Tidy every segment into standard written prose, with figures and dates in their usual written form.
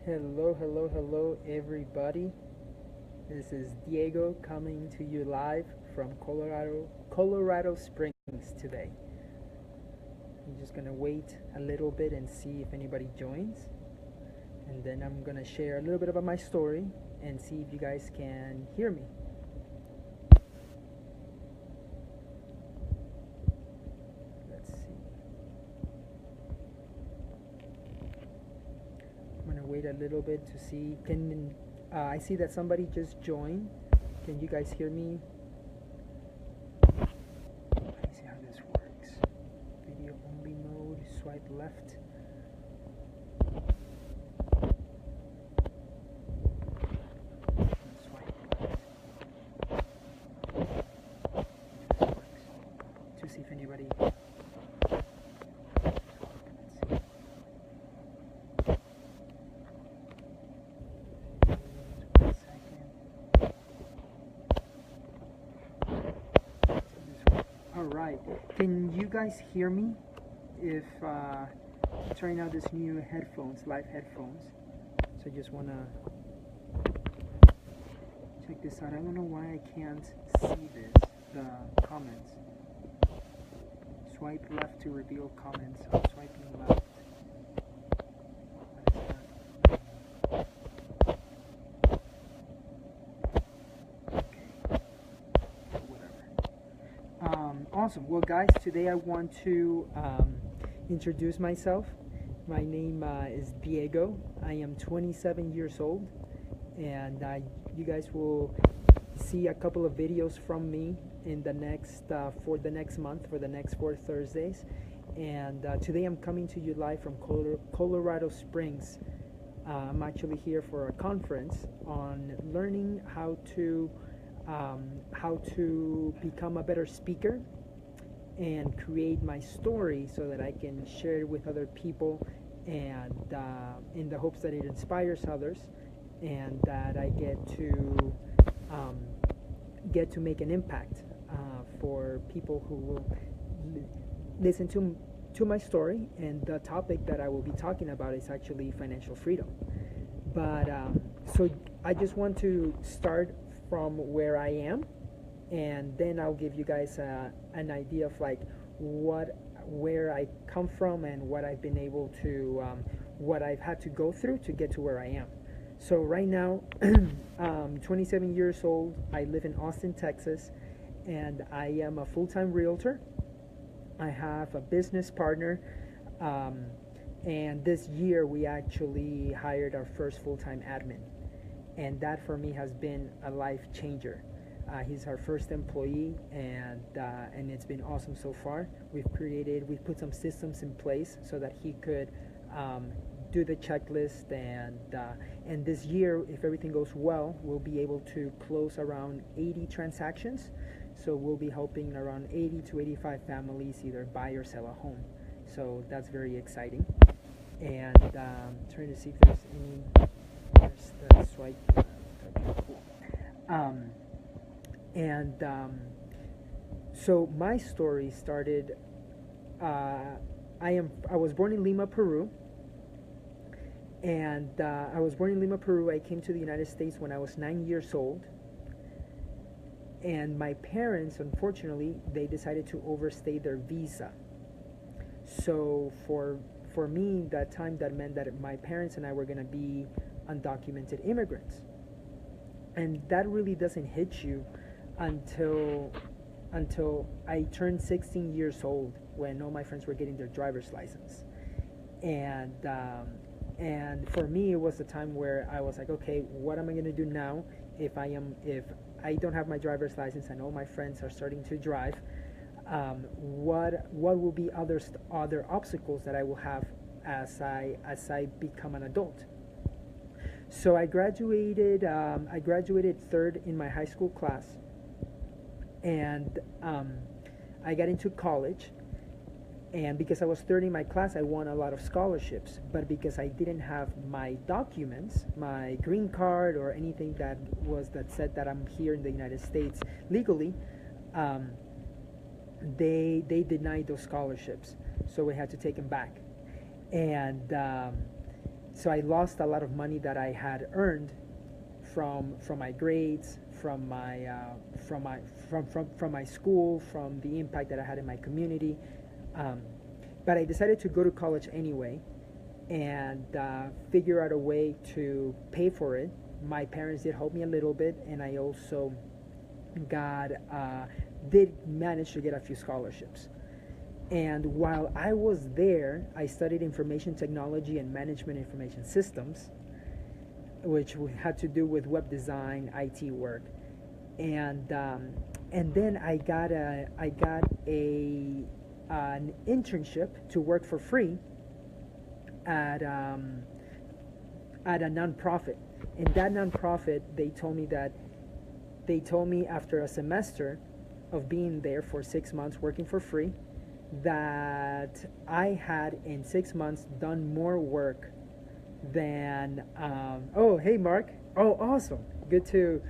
Hello, hello, hello, everybody. This is Diego coming to you live from Colorado Springs today. I'm just gonna wait a little bit and see if anybody joins, and then I'm gonna share a little bit about my story and see if you guys can hear me. Let's see. I'm gonna wait a little bit to see. Can I see that somebody just joined? Can you guys hear me? Let me see how this works. Video only mode. Swipe left. Swipe left. If this works. To see if anybody. Alright, can you guys hear me if trying out this new headphones, live headphones? So I just want to check this out. I don't know why I can't see the comments. Swipe left to reveal comments. I'm swiping left. Awesome. Well, guys, today I want to introduce myself. My name is Diego. I am 27 years old, and you guys will see a couple of videos from me in the next for the next month, for the next 4 Thursdays. And today I'm coming to you live from Colorado Springs. I'm actually here for a conference on learning how to become a better speaker and create my story so that I can share it with other people, and in the hopes that it inspires others, and that I get to make an impact for people who will listen to my story. And the topic that I will be talking about is actually financial freedom. But so I just want to start from where I am, and then I'll give you guys an idea of like where I come from and what I've been able to what I've had to go through to get to where I am. So right now, 27 years old. I live in Austin, Texas, and I am a full-time realtor. I have a business partner, and this year we actually hired our first full-time admin, and that for me has been a life changer. He's our first employee, and it's been awesome so far. We've put some systems in place so that he could do the checklist, and this year, if everything goes well, we'll be able to close around 80 transactions. So we'll be helping around 80 to 85 families either buy or sell a home. So that's very exciting. And trying to see if there's any. There's the swipe. Okay, cool. So my story started. I was born in Lima, Peru, and I came to the United States when I was 9 years old, and my parents, unfortunately, they decided to overstay their visa. So for me, that time, that meant that my parents and I were going to be undocumented immigrants, and that really doesn't hit you until I turned 16 years old, when all my friends were getting their driver's license. And for me, it was the time where I was like, okay, what am I going to do now if I don't have my driver's license and all my friends are starting to drive? What will be other obstacles that I will have as I become an adult? So I graduated third in my high school class, and I got into college. And because I was third in my class, I won a lot of scholarships. But because I didn't have my documents, my green card or anything that said that I'm here in the United States legally, they denied those scholarships. So we had to take them back. And So I lost a lot of money that I had earned from my grades, from my school, from the impact that I had in my community. Um, but I decided to go to college anyway, and figure out a way to pay for it. My parents did help me a little bit, and I also got did manage to get a few scholarships. And while I was there, I studied information technology and management information systems, which had to do with web design, IT work, and then I got an internship to work for free at a nonprofit. In that nonprofit, they told me after a semester of being there for 6 months working for free, that I had in 6 months done more work than oh, hey Mark, oh, awesome, good to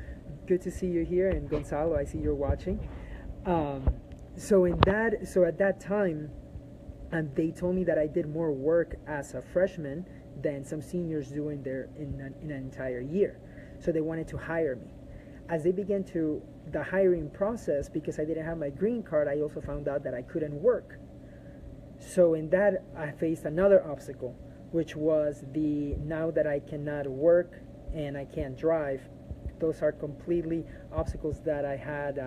see you here, and Gonzalo, I see you're watching. So at that time, they told me that I did more work as a freshman than some seniors do in an entire year. So they wanted to hire me. As they began the hiring process, because I didn't have my green card, I also found out that I couldn't work. So in that, I faced another obstacle, which was now that I cannot work and I can't drive. Those are completely obstacles that I had,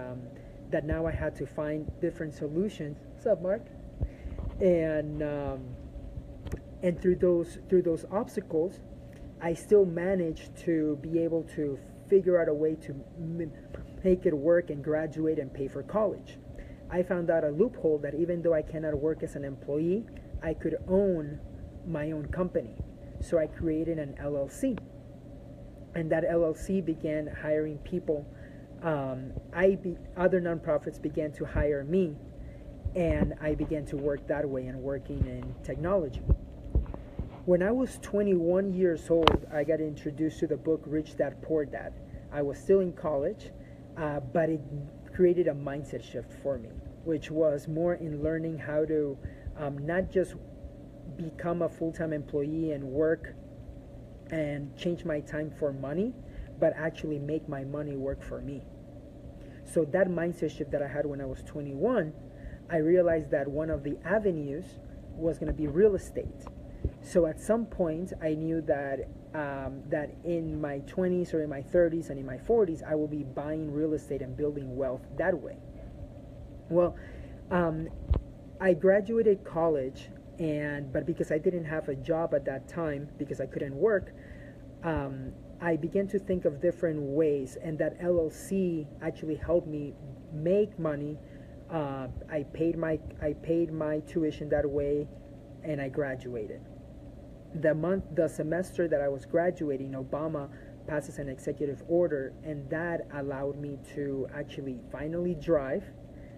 that now I had to find different solutions. What's up, Mark? And through those obstacles, I still managed to be able to figure out a way to make it work and graduate and pay for college. I found out a loophole that even though I cannot work as an employee, I could own my own company. So I created an LLC, and that LLC began hiring people. Other nonprofits began to hire me, and I began to work that way and working in technology. When I was 21 years old, I got introduced to the book Rich Dad Poor Dad. I was still in college, but it created a mindset shift for me, which was more in learning how to not just become a full-time employee and work and change my time for money, but actually make my money work for me. So that mindset shift that I had when I was 21, I realized that one of the avenues was going to be real estate. So at some point, I knew that that in my 20s or in my 30s and in my 40s, I will be buying real estate and building wealth that way. Well, I graduated college, but because I didn't have a job at that time, because I couldn't work, I began to think of different ways, and that LLC actually helped me make money. I paid my tuition that way, and I graduated. The semester that I was graduating, Obama passes an executive order, and that allowed me to actually finally drive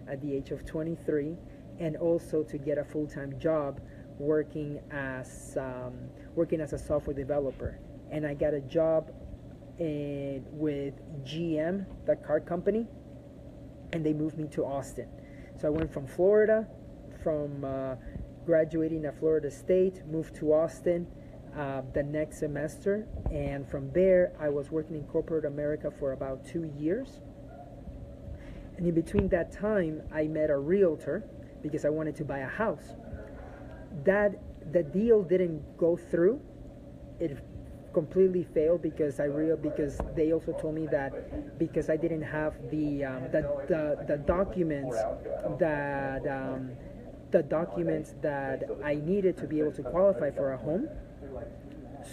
at the age of 23, and also to get a full-time job working as a software developer. And I got a job with GM, the car company, and they moved me to Austin. So I went from Florida, graduating at Florida State, moved to Austin the next semester, and from there I was working in corporate America for about 2 years. And in between that time, I met a realtor because I wanted to buy a house. The deal didn't go through. It completely failed because they also told me that because I didn't have the documents that I needed to be able to qualify for a home.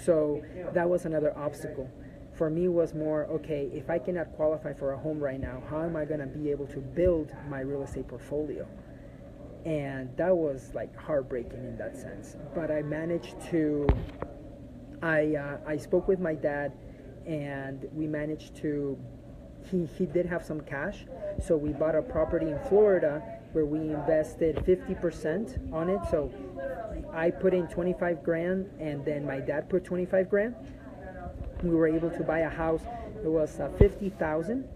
So that was another obstacle. For me was more, okay, if I cannot qualify for a home right now, how am I going to be able to build my real estate portfolio? And that was like heartbreaking in that sense. But I managed to, I spoke with my dad, and we managed to, he did have some cash, so we bought a property in Florida where we invested 50% on it. So I put in 25 grand, and then my dad put 25 grand. We were able to buy a house. It was 50,000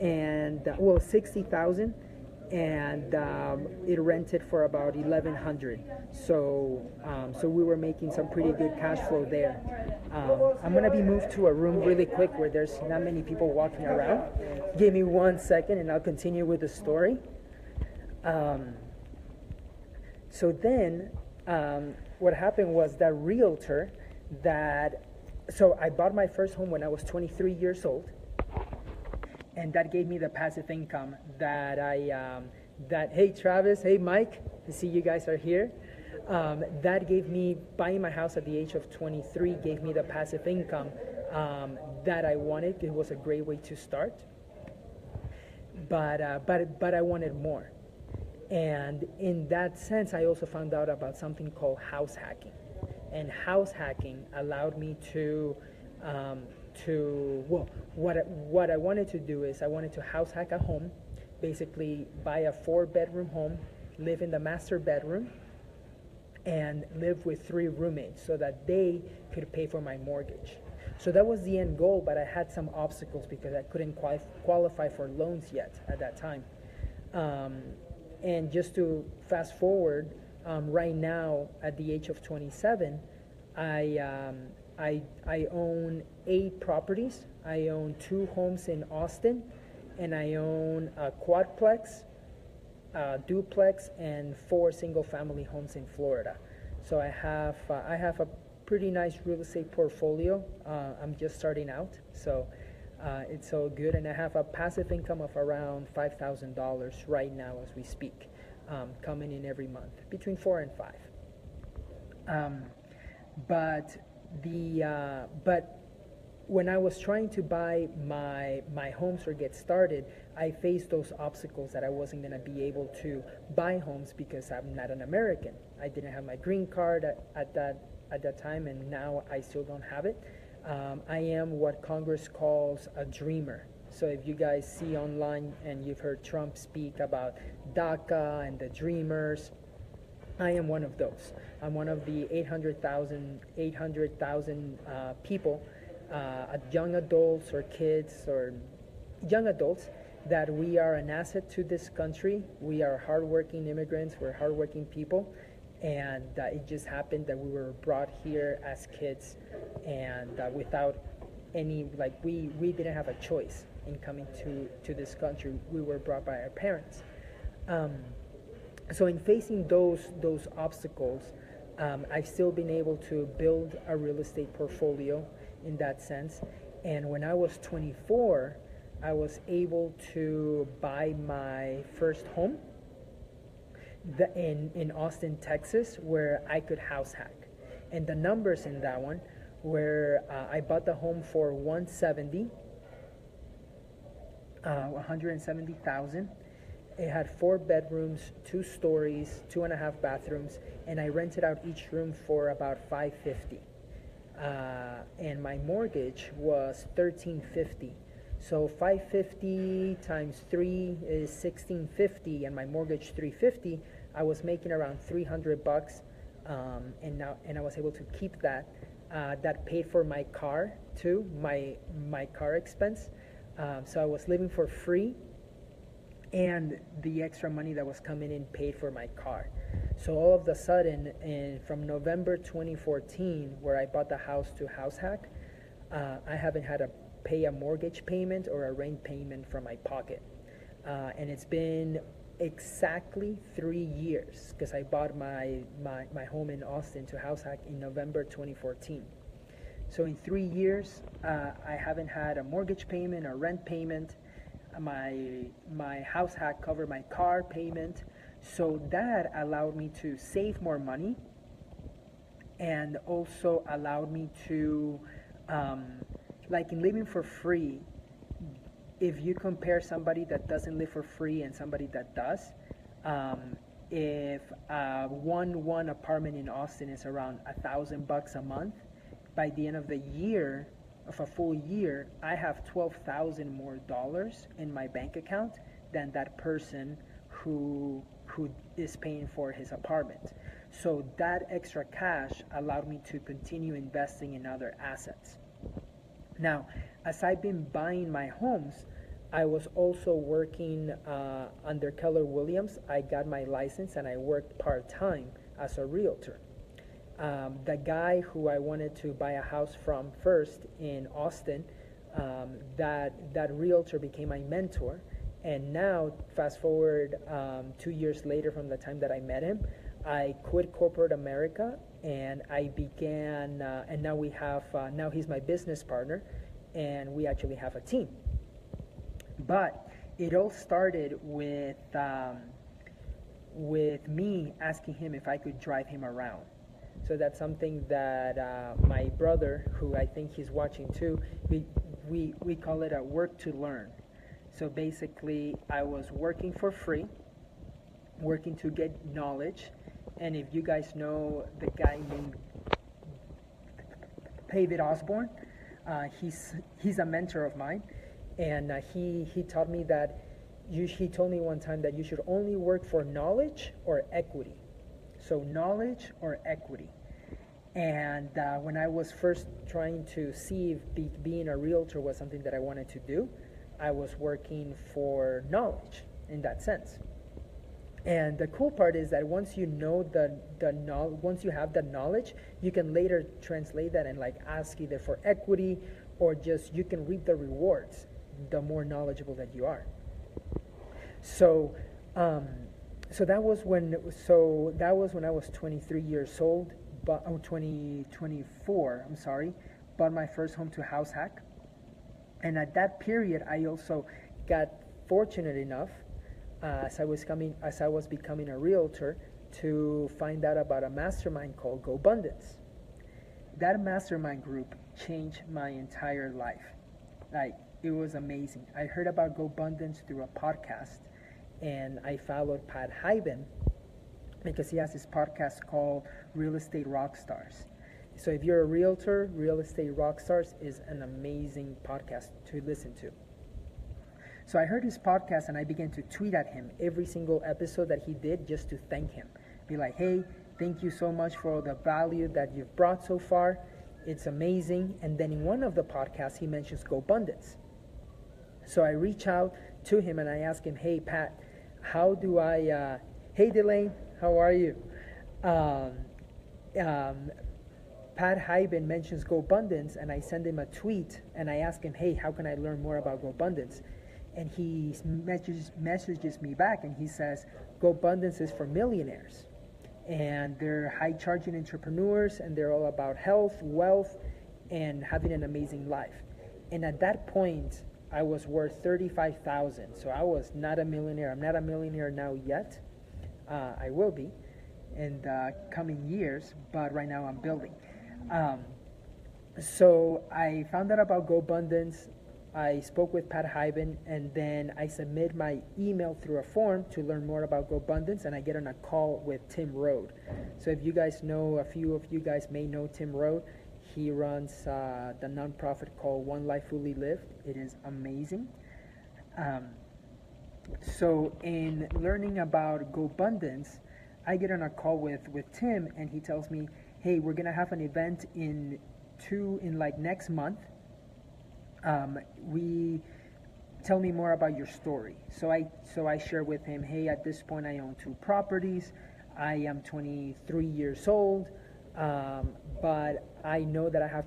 and 60,000, and it rented for about 1,100. So we were making some pretty good cash flow there. I'm gonna be moved to a room really quick where there's not many people walking around. Give me 1 second, and I'll continue with the story. So then, what happened was that realtor so I bought my first home when I was 23 years old, and that gave me the passive income that hey Travis, hey Mike, I see you guys are here. That gave me, buying my house at the age of 23 gave me the passive income that I wanted. It was a great way to start, but I wanted more. And in that sense, I also found out about something called house hacking. And house hacking allowed me what I wanted to do is I wanted to house hack a home, basically buy a 4-bedroom home, live in the master bedroom, and live with 3 roommates so that they could pay for my mortgage. So that was the end goal, but I had some obstacles because I couldn't qualify for loans yet at that time. And just to fast forward, right now at the age of 27, I own 8 properties. I own 2 homes in Austin, and I own a quadplex, a duplex, and 4 single-family homes in Florida. So I have a pretty nice real estate portfolio. I'm just starting out, so it's all good, and I have a passive income of around $5,000 right now as we speak, coming in every month, between 4 and 5. But when I was trying to buy my homes or get started, I faced those obstacles that I wasn't going to be able to buy homes because I'm not an American. I didn't have my green card at that time, and now I still don't have it. I am what Congress calls a dreamer. So if you guys see online and you've heard Trump speak about DACA and the dreamers, I am one of those. I'm one of the 800,000 people, young adults or kids or young adults, that we are an asset to this country. We are hardworking immigrants. We're hardworking people. And it just happened that we were brought here as kids, and without any, we didn't have a choice in coming to this country. We were brought by our parents. So in facing those obstacles, I've still been able to build a real estate portfolio in that sense. And when I was 24, I was able to buy my first home in Austin, Texas, where I could house hack. And the numbers in that one were, I bought the home for $170,000. It had 4 bedrooms, 2 stories, 2.5 bathrooms, and I rented out each room for about $550. And my mortgage was $1,350. So $550 times 3 is $1,650, and my mortgage $350. I was making around $300, and I was able to keep that. That paid for my car too, my car expense. So I was living for free, and the extra money that was coming in paid for my car. So all of a sudden, from November 2014, where I bought the house, to house hack, I haven't had to pay a mortgage payment or a rent payment from my pocket. And it's been exactly 3 years, because I bought my home in Austin to house hack in November 2014. So in 3 years, I haven't had a mortgage payment or rent payment. My house hack covered my car payment, so that allowed me to save more money, and also allowed me to, like in living for free, if you compare somebody that doesn't live for free and somebody that does, if one apartment in Austin is around $1,000 a month, by the end of the year, of a full year, I have $12,000 more in my bank account than that person who is paying for his apartment. So that extra cash allowed me to continue investing in other assets. Now, as I've been buying my homes, I was also working under Keller Williams. I got my license and I worked part time as a realtor. The guy who I wanted to buy a house from first in Austin, that realtor became my mentor. And now, fast forward 2 years later from the time that I met him, I quit corporate America and I began, and now we have, now he's my business partner, and we actually have a team. But it all started with me asking him if I could drive him around. So that's something that my brother, who I think he's watching too, we call it a work to learn. So basically, I was working for free, working to get knowledge. And if you guys know the guy named David Osborne, he's a mentor of mine, and he taught me that he told me one time that you should only work for knowledge or equity. So knowledge or equity. And when I was first trying to see if being a realtor was something that I wanted to do, I was working for knowledge in that sense. And the cool part is that once you know once you have the knowledge, you can later translate that and like ask either for equity or just you can reap the rewards the more knowledgeable that you are. So that was when I was 23 years old, but 24. I'm sorry, bought my first home to House Hack, and at that period, I also got fortunate enough, as I was becoming a realtor, to find out about a mastermind called GoBundance. That mastermind group changed my entire life. Like, it was amazing. I heard about GoBundance through a podcast, and I followed Pat Hyben because he has this podcast called Real Estate Rockstars. So if you're a realtor, Real Estate Rockstars is an amazing podcast to listen to. So I heard his podcast and I began to tweet at him every single episode that he did just to thank him. Be like, hey, thank you so much for all the value that you've brought so far. It's amazing. And then in one of the podcasts, he mentions GoBundance. So I reach out to him and I ask him, hey, Pat, how do I, hey, Delane, how are you? Pat Hyben mentions GoBundance, and I send him a tweet and I ask him, hey, how can I learn more about GoBundance? And he messages me back and he says, GoBundance is for millionaires. And they're high-charging entrepreneurs, and they're all about health, wealth, and having an amazing life. And at that point, I was worth $35,000. So I was not a millionaire. I'm not a millionaire now yet. I will be in the coming years, but right now I'm building. So I found out about GoBundance. I spoke with Pat Hyben, and then I submit my email through a form to learn more about GoBundance, and I get on a call with Tim Rode. So if you guys know, a few of you guys may know Tim Rode. He runs the nonprofit called One Life Fully Lived. It is amazing. So in learning about GoBundance, I get on a call with Tim, and he tells me, hey, we're gonna have an event in next month. We tell me more about your story. So I share with him, hey, at this point I own 2 properties. I am 23 years old, but I know that I have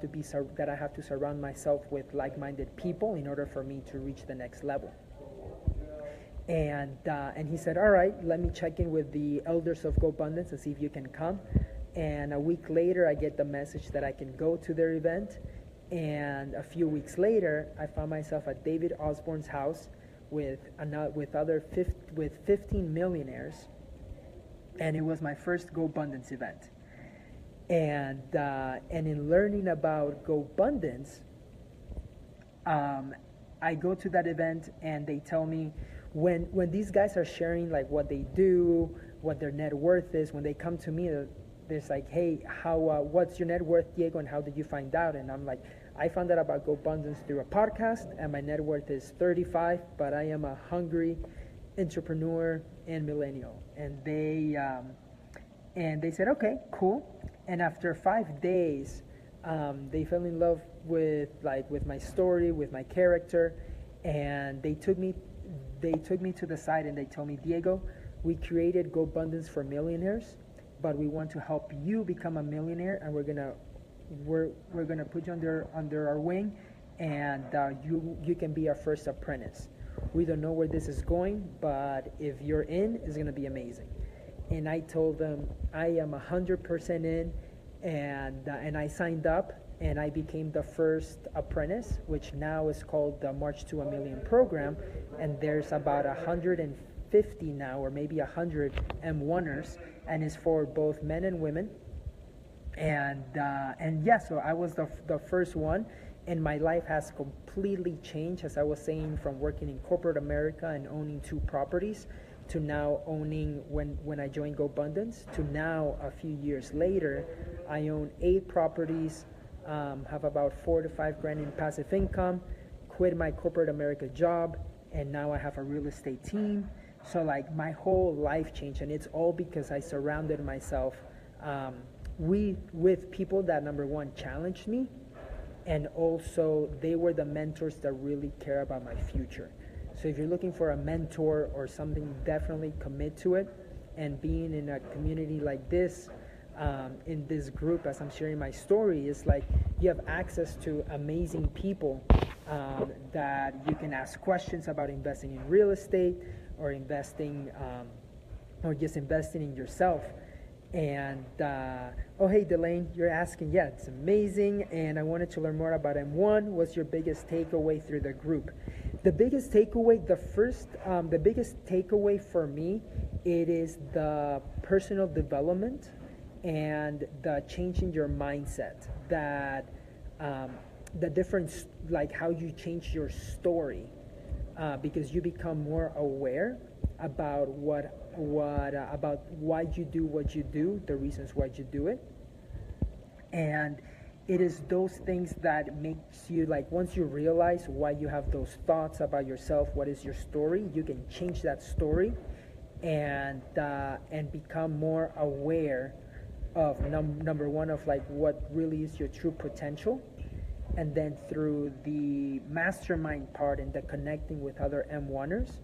to surround myself with like-minded people in order for me to reach the next level. And he said, all right, let me check in with the elders of GoBundance and see if you can come. And a week later, I get the message that I can go to their event. And a few weeks later, I found myself at David Osborne's house with 15 millionaires, and it was my first GoBundance event. And in learning about GoBundance, I go to that event, and they tell me when these guys are sharing like what they do, what their net worth is. When they come to me, there's like, hey, what's your net worth, Diego, and how did you find out? And I'm like, I found out about GoBundance through a podcast, and my net worth is 35, but I am a hungry entrepreneur and millennial. And they said, okay, cool. And after 5 days, they fell in love with my story, with my character, and they took me to the side and they told me, Diego, we created GoBundance for millionaires, but we want to help you become a millionaire, and we're gonna put you under our wing, and you can be our first apprentice. We don't know where this is going, but if you're in, it's gonna be amazing. And I told them I am 100% in, and I signed up, and I became the first apprentice, which now is called the March to a Million program, and there's about 150 now, or maybe 100 M1ers, and it's for both men and women. And yeah, so I was the first one, and my life has completely changed, as I was saying, from working in corporate America and owning 2 properties to now owning, when I joined GoBundance, to now a few years later, I own 8 properties, have about 4 to 5 grand in passive income, quit my corporate America job, and now I have a real estate team. So like my whole life changed, and it's all because I surrounded myself with people that, number one, challenged me, and also they were the mentors that really care about my future. So if you're looking for a mentor or something, definitely commit to it. And being in a community like this, in this group, as I'm sharing my story, is like you have access to amazing people that you can ask questions about investing in real estate, or investing, or just investing in yourself. And oh, hey Delane, you're asking, yeah, it's amazing, and I wanted to learn more about M1. What's your biggest takeaway through the group? The biggest takeaway, the biggest takeaway for me, it is the personal development and the change in your mindset. That the difference, like how you change your story, because you become more aware about about why you do what you do, the reasons why you do it. And it is those things that makes you, like, once you realize why you have those thoughts about yourself, what is your story, you can change that story, and become more aware of number one, of like what really is your true potential. And then through the mastermind part and the connecting with other M1ers,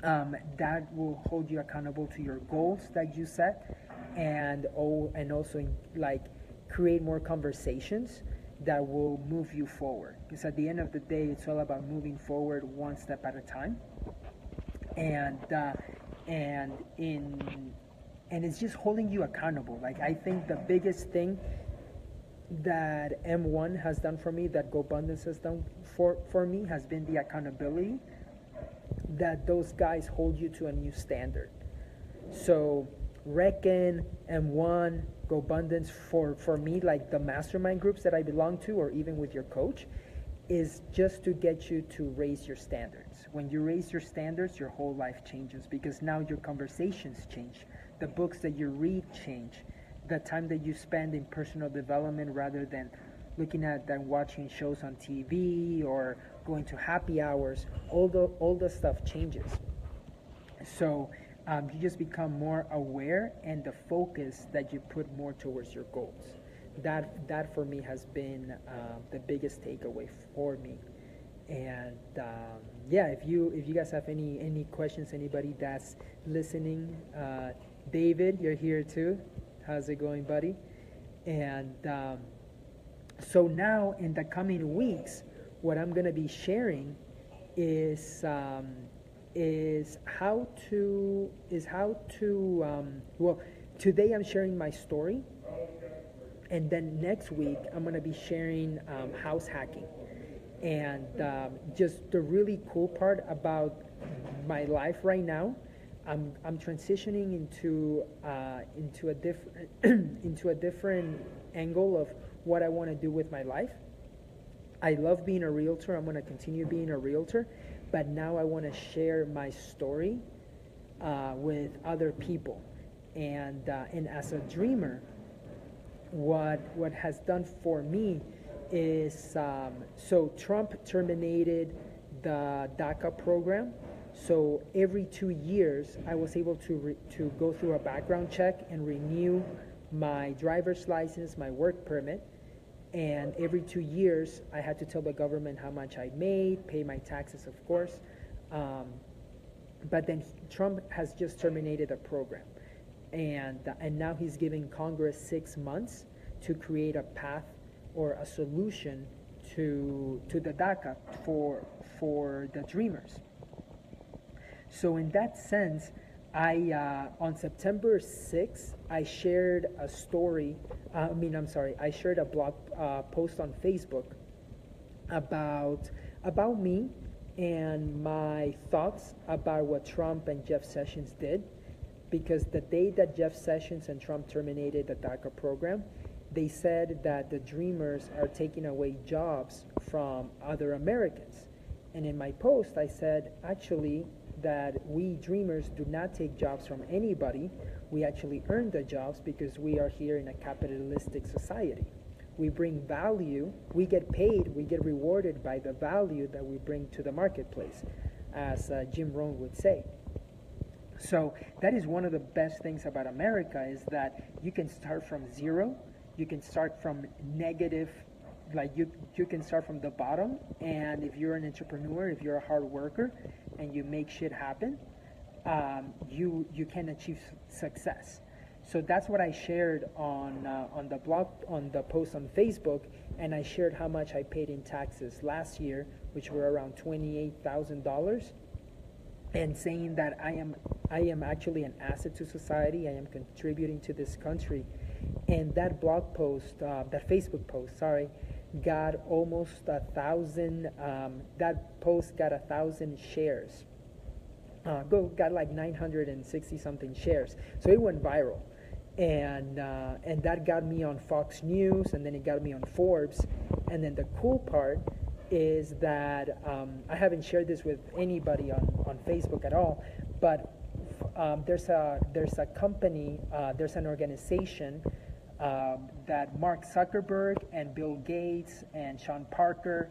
that will hold you accountable to your goals that you set, and also like create more conversations that will move you forward. Because at the end of the day, it's all about moving forward one step at a time, and it's just holding you accountable. Like, I think the biggest thing that M1 has done for me, that GoBundance has done for me, has been the accountability, that those guys hold you to a new standard. So Reckon, M1, GoBundance, for me, like the mastermind groups that I belong to, or even with your coach, is just to get you to raise your standards. When you raise your standards, your whole life changes, because now your conversations change, the books that you read change, the time that you spend in personal development rather than looking at and watching shows on TV or going to happy hours, all the stuff changes. So you just become more aware, and the focus that you put more towards your goals. That for me has been the biggest takeaway for me. And yeah, if you guys have any questions, anybody that's listening, David, you're here too. How's it going, buddy? And so now in the coming weeks, what I'm going to be sharing is how to well, today I'm sharing my story, and then next week I'm going to be sharing house hacking. And just the really cool part about my life right now, I'm transitioning into a different into a different angle of what I want to do with my life. I love being a realtor. I'm going to continue being a realtor, but now I want to share my story with other people. And as a dreamer, what has done for me is so Trump terminated the DACA program. So every 2 years, I was able to go through a background check and renew my driver's license, my work permit. And every 2 years, I had to tell the government how much I made, pay my taxes, of course. Um, but then Trump has just terminated the program, and now he's giving Congress 6 months to create a path or a solution to the DACA for the Dreamers. So in that sense, I on September 6th, I shared a story. I shared a blog post on Facebook about me and my thoughts about what Trump and Jeff Sessions did. Because the day that Jeff Sessions and Trump terminated the DACA program, they said that the Dreamers are taking away jobs from other Americans. And in my post, I said, actually, that we Dreamers do not take jobs from anybody. We actually earn the jobs because we are here in a capitalistic society. We bring value, we get paid, we get rewarded by the value that we bring to the marketplace, as Jim Rohn would say. So that is one of the best things about America, is that you can start from zero, you can start from negative, like you can start from the bottom, and if you're an entrepreneur, if you're a hard worker, and you make shit happen, you can achieve success. So that's what I shared on the blog, on the post on Facebook, and I shared how much I paid in taxes last year, which were around $28,000, and saying that I am actually an asset to society. I am contributing to this country, and that blog post, that Facebook post, got almost 1,000. That post got 1,000 shares. Got like 960 something shares. So it went viral, and that got me on Fox News, and then it got me on Forbes. And then the cool part is that I haven't shared this with anybody on Facebook at all, but there's a company, there's an organization that Mark Zuckerberg and Bill Gates and Sean Parker,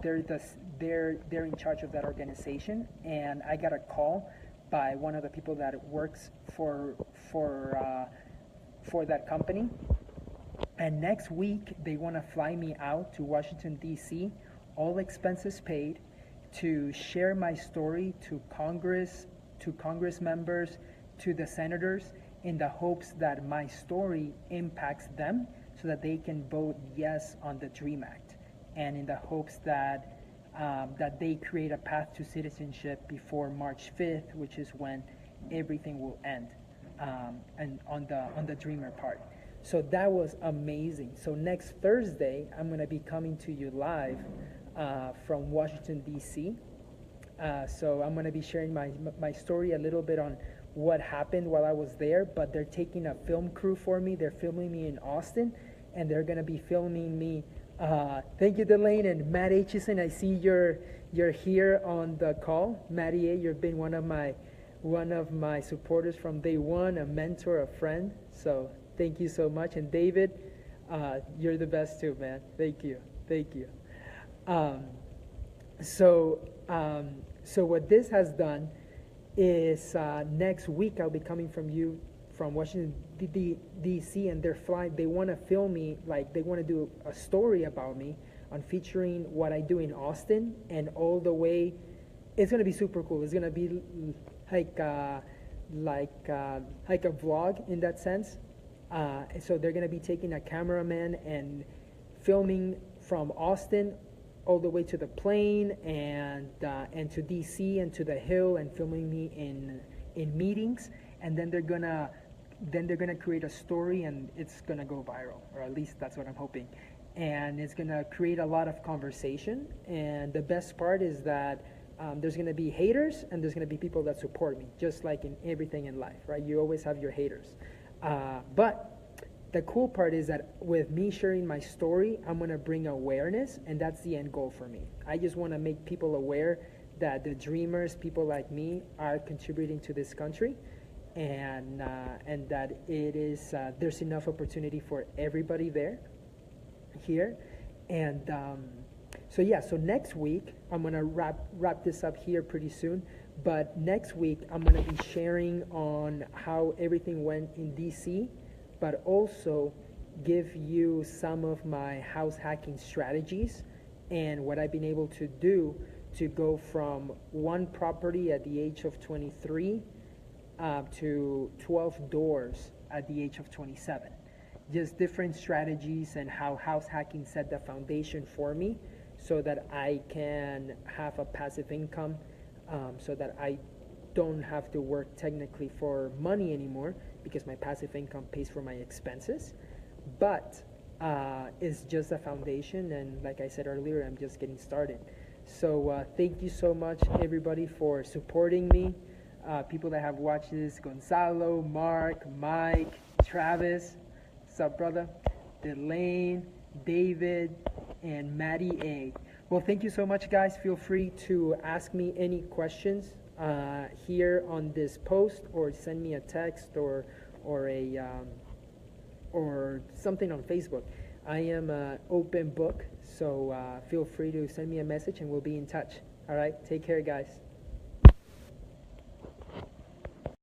they're in charge of that organization. And I got a call by one of the people that works for that company. And next week they want to fly me out to Washington, D.C., all expenses paid, to share my story to Congress, to Congress members, to the senators, in the hopes that my story impacts them so that they can vote yes on the DREAM Act, and in the hopes that that they create a path to citizenship before March 5th, which is when everything will end, and on the Dreamer part. So that was amazing. So next Thursday, I'm going to be coming to you live from Washington, D.C. So I'm going to be sharing my story a little bit on what happened while I was there, but they're taking a film crew for me. They're filming me in Austin, and they're going to be filming me. Thank you, Delane, and Matt Aitchison. I see you're here on the call. Matty A, you've been one of my supporters from day one, a mentor, a friend. So thank you so much. And David, you're the best too, man. Thank you. So what this has done is next week I'll be coming from Washington D.C. and they want to film me, like they want to do a story about me on featuring what I do in Austin, and all the way. It's gonna be super cool. It's gonna be like a vlog in that sense. So they're gonna be taking a cameraman and filming from Austin all the way to the plane, and to DC and to the Hill, and filming me in meetings, and then they're gonna create a story, and it's gonna go viral, or at least that's what I'm hoping. And it's gonna create a lot of conversation. And the best part is that there's gonna be haters, and there's gonna be people that support me, just like in everything in life, right? You always have your haters, but the cool part is that with me sharing my story, I'm going to bring awareness, and that's the end goal for me. I just want to make people aware that the Dreamers, people like me, are contributing to this country, and that it is there's enough opportunity for everybody here. And so next week, I'm going to wrap this up here pretty soon, but next week I'm going to be sharing on how everything went in DC, but also give you some of my house hacking strategies and what I've been able to do to go from one property at the age of 23 to 12 doors at the age of 27. Just different strategies and how house hacking set the foundation for me so that I can have a passive income, so that I don't have to work technically for money anymore because my passive income pays for my expenses. But it's just a foundation, and like I said earlier, I'm just getting started. So thank you so much, everybody, for supporting me. People that have watched this: Gonzalo, Mark, Mike, Travis, what's up, brother? Delane, David, and Maddie A. Well, thank you so much, guys. Feel free to ask me any questions here on this post, or send me a text or a or something on Facebook. I am an open book, so feel free to send me a message and we'll be in touch. All right, take care, guys.